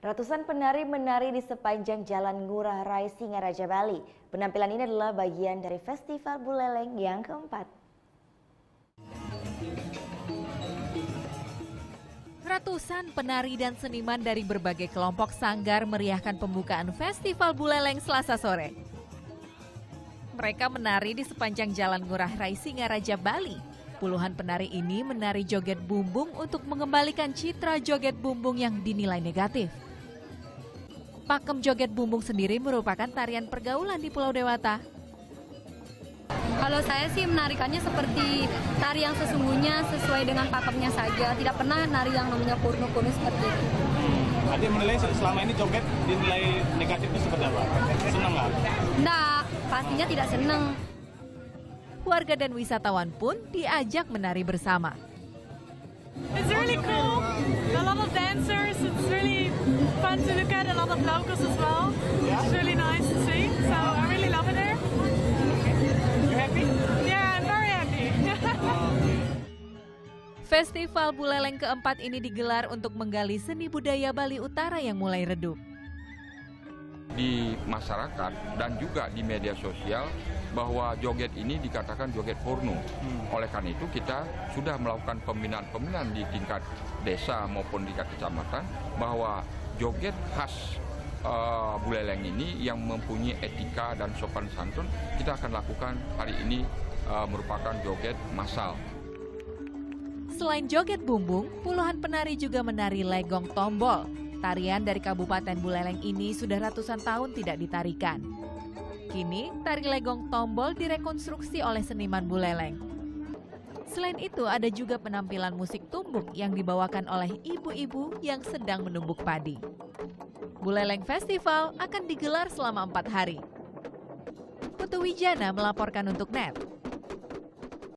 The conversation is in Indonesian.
Ratusan penari menari di sepanjang Jalan Ngurah Rai Singaraja Bali. Penampilan ini adalah bagian dari Festival Buleleng yang keempat. Ratusan penari dan seniman dari berbagai kelompok sanggar meriahkan pembukaan Festival Buleleng Selasa sore. Mereka menari di sepanjang Jalan Ngurah Rai Singaraja Bali. Puluhan penari ini menari joget bumbung untuk mengembalikan citra joget bumbung yang dinilai negatif. Pakem joget bumbung sendiri merupakan tarian pergaulan di Pulau Dewata. Kalau saya sih menarikannya seperti tari yang sesungguhnya sesuai dengan pakemnya saja. Tidak pernah nari yang namanya porno-porno seperti itu. Adik menilai selama ini joget dinilai negatif itu seperti apa? Senang nggak? Enggak, pastinya tidak senang. Warga dan wisatawan pun diajak menari bersama. It's really cool. A lot of dancers. It's really fun to look at. A lot of locals as well. It's really nice to see. So I really love it there. You happy? Yeah, I'm very happy. Festival Buleleng keempat ini digelar untuk menggali seni budaya Bali Utara yang mulai redup. Di masyarakat dan juga di media sosial bahwa joget ini dikatakan joget porno. Oleh karena itu kita sudah melakukan pembinaan di tingkat desa maupun di tingkat kecamatan bahwa joget khas Buleleng ini yang mempunyai etika dan sopan santun kita akan lakukan hari ini merupakan joget massal. Selain joget bumbung, puluhan penari juga menari legong tombol. Tarian dari Kabupaten Buleleng ini sudah ratusan tahun tidak ditarikan. Kini, tari legong tombol direkonstruksi oleh seniman Buleleng. Selain itu, ada juga penampilan musik tumbuk yang dibawakan oleh ibu-ibu yang sedang menumbuk padi. Buleleng Festival akan digelar selama 4 hari. Putu Wijana melaporkan untuk NET.